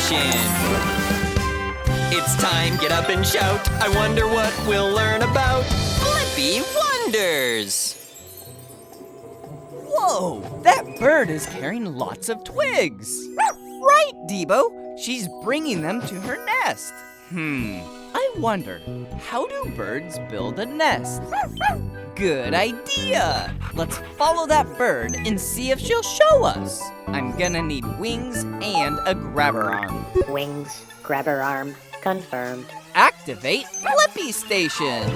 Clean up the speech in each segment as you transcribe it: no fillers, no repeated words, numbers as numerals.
station. It's time, get up and shout. I wonder what we'll learn about Blippi Wonders. Whoa, that bird is carrying lots of twigs. Right, Debo. She's bringing them to her nest. I wonder, how do birds build a nest? Good idea. Let's follow that bird and see if she'll show us. I'm gonna need wings and a grabber arm. Wings, grabber arm, confirmed. Activate Blippi Station.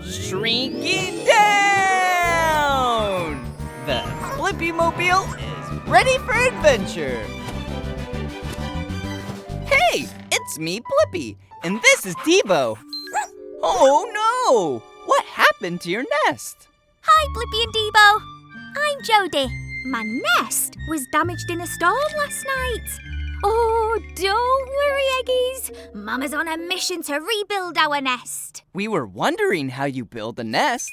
Shrinking down! The Blippi Mobile is ready for adventure. Hey, it's me, Blippi, and this is Debo. Oh no! What happened to your nest? Hi, Blippi and Debo. I'm Jodie. My nest was damaged in a storm last night. Oh, don't worry, Eggies. Mama's on a mission to rebuild our nest. We were wondering how you build a nest.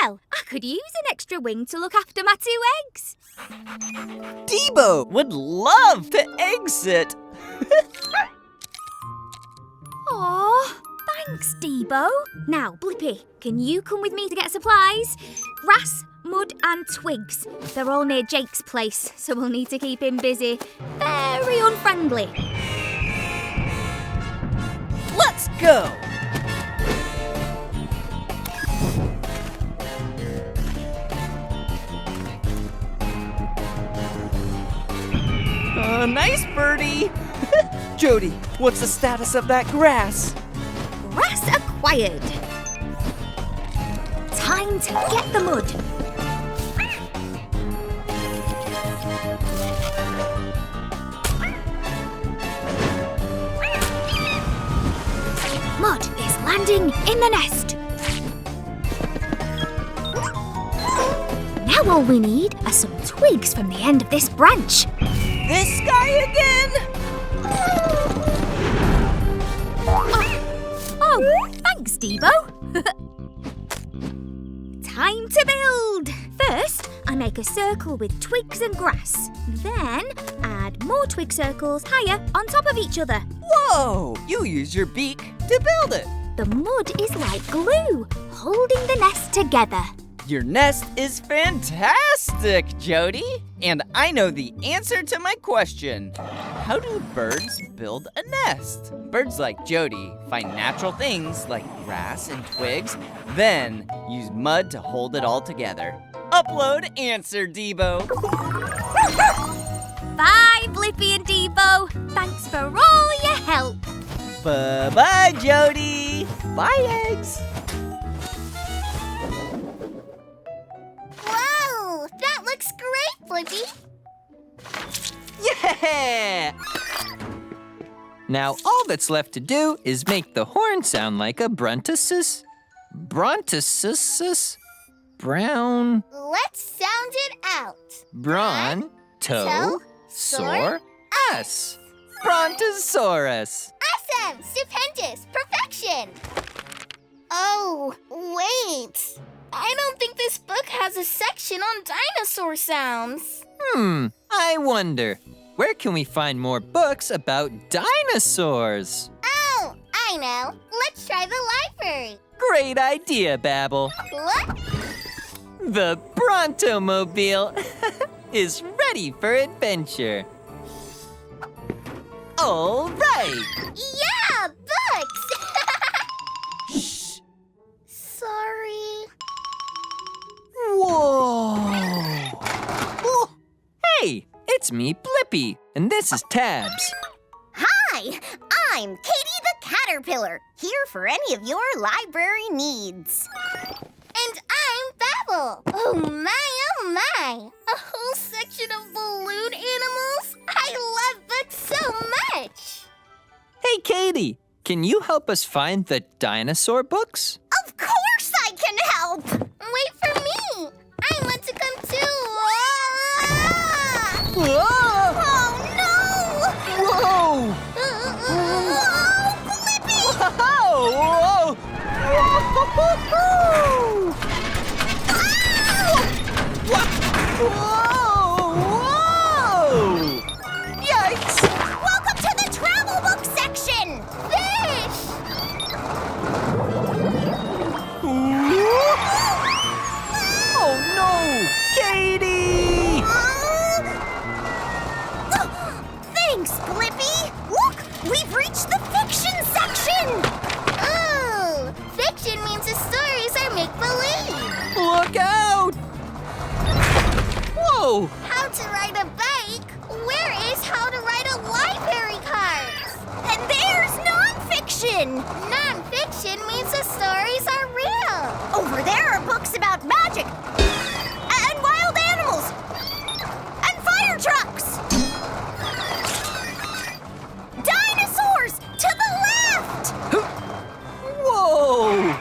Well, I could use an extra wing to look after my 2 eggs. Debo would love to egg sit. Aw, thanks, Debo. Now, Blippi, can you come with me to get supplies? Grass, mud and twigs. They're all near Jake's place, so we'll need to keep him busy. Very unfriendly. Let's go. Nice birdie. Jodie, what's the status of that grass? Grass acquired. Time to get the mud. Mud is landing in the nest. Now all we need are some twigs from the end of this branch. This guy again? Oh, thanks, Debo. Time to build. First, I make a circle with twigs and grass. Then, add more twig circles higher on top of each other. Whoa! You use your beak to build it. The mud is like glue, holding the nest together. Your nest is fantastic, Jodie. And I know the answer to my question. How do birds build a nest? Birds like Jodie find natural things like grass and twigs, then use mud to hold it all together. Upload answer, Debo. Bye, Blippi and Debo. Thanks for all your help. Bye-bye, Jodie. Bye, eggs. Whoa, that looks great, Blippi. Yeah! Now all that's left to do is make the horn sound like a brontosus. Brontosus? Brown? Let's sound it out. Brontosaurus. Brontosaurus. Awesome! Stupendous! Perfection! Oh, wait. I don't think this book has a section on dinosaur sounds. I wonder, where can we find more books about dinosaurs? Oh, I know. Let's try the library. Great idea, Babble. Look. The Brontomobile is ready for adventure. All right. Yeah, books! Shh. Sorry. Whoa. Oh, hey, it's me, Blippi, and this is Tabs. Hi, I'm Katie the Caterpillar, here for any of your library needs. And I'm Babble. Oh my, a whole section of balloon animals? I love books so much. Hey, Katie, can you help us find the dinosaur books? Of course I can help. Wait for me. I want to come too. Whoa! Oh no! Whoa! Oh, Blippi! Whoa! Whoa! Over there are books about magic and wild animals and fire trucks. Dinosaurs to the left. Whoa!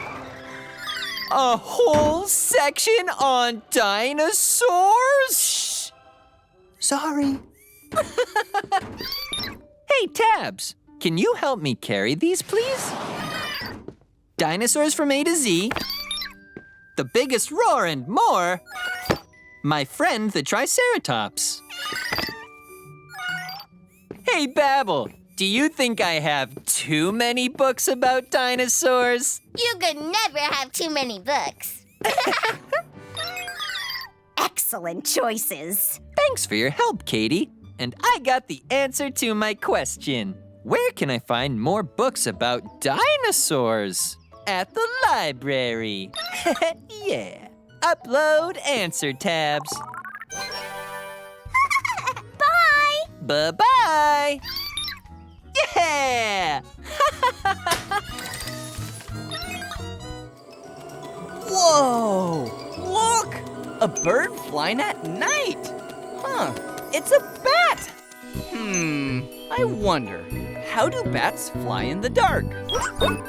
A whole section on dinosaurs? Shh. Sorry. Hey, Tabs, can you help me carry these, please? Dinosaurs from A to Z, the biggest roar and more, my friend the Triceratops. Hey, Babble, do you think I have too many books about dinosaurs? You could never have too many books. Excellent choices. Thanks for your help, Katie. And I got the answer to my question. Where can I find more books about dinosaurs? At the library. Yeah. Upload answer tabs. Bye. Bye-bye. Yeah! Whoa! Look! A bird flying at night! Huh, it's a bat! I wonder, how do bats fly in the dark?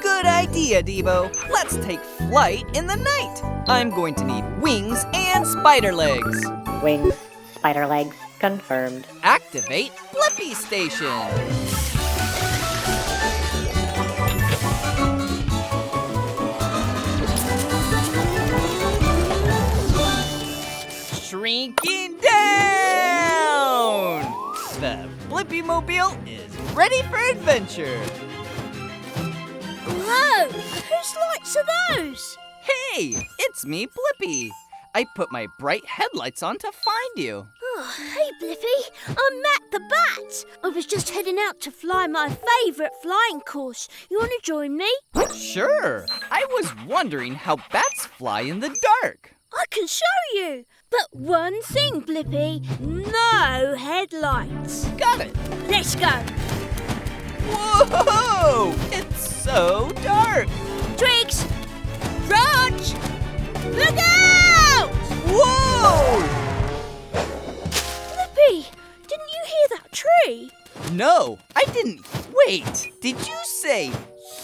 Good idea, Debo. Let's take flight in the night. I'm going to need wings and spider legs. Wings, spider legs, confirmed. Activate Blippi Station. Shrinking down! The Blippi Mobile is ready for adventure. Whoa! Whose lights are those? Hey, it's me, Blippi. I put my bright headlights on to find you. Oh, hey, Blippi. I'm Matt the Bat. I was just heading out to fly my favourite flying course. You want to join me? Sure. I was wondering how bats fly in the dark. I can show you. But one thing, Blippi. No headlights. Got it. Let's go. Whoa! It's so dark. Twigs! Raj! Look out! Whoa! Blippi, didn't you hear that tree? No, I didn't. Wait, did you say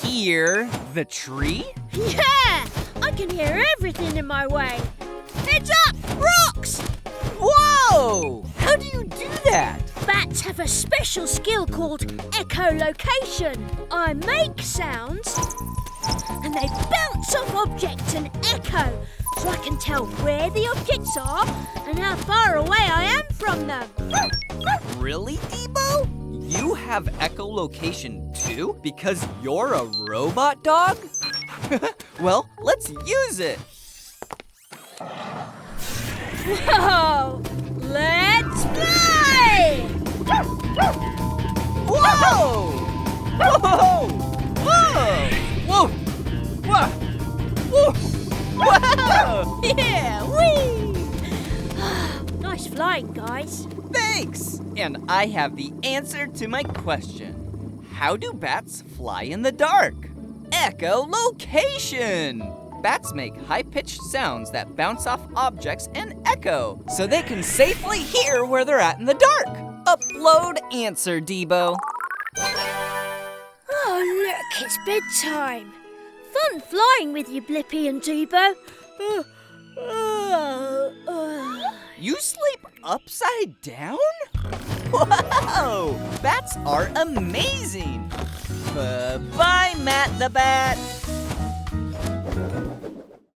hear the tree? Yeah! I can hear everything in my way. Heads up! Rocks! Whoa! How do you do that? Bats have a special skill called echolocation. I make sounds and they bounce off objects and echo, so I can tell where the objects are and how far away I am from them. Really, Debo? You have echolocation too? Because you're a robot dog? Well, let's use it. Whoa! Let's fly! Whoa! Whoa! Whoa! Whoa! Whoa! Whoa! Whoa! Yeah! Whee! Nice flying, guys. Thanks! And I have the answer to my question. How do bats fly in the dark? Echolocation! Bats make high-pitched sounds that bounce off objects and echo, so they can safely hear where they're at in the dark. Upload answer, Debo. Oh, look, it's bedtime. Fun flying with you, Blippi and Debo. You sleep upside down? Whoa! Bats are amazing! Bye-bye, Matt the Bat.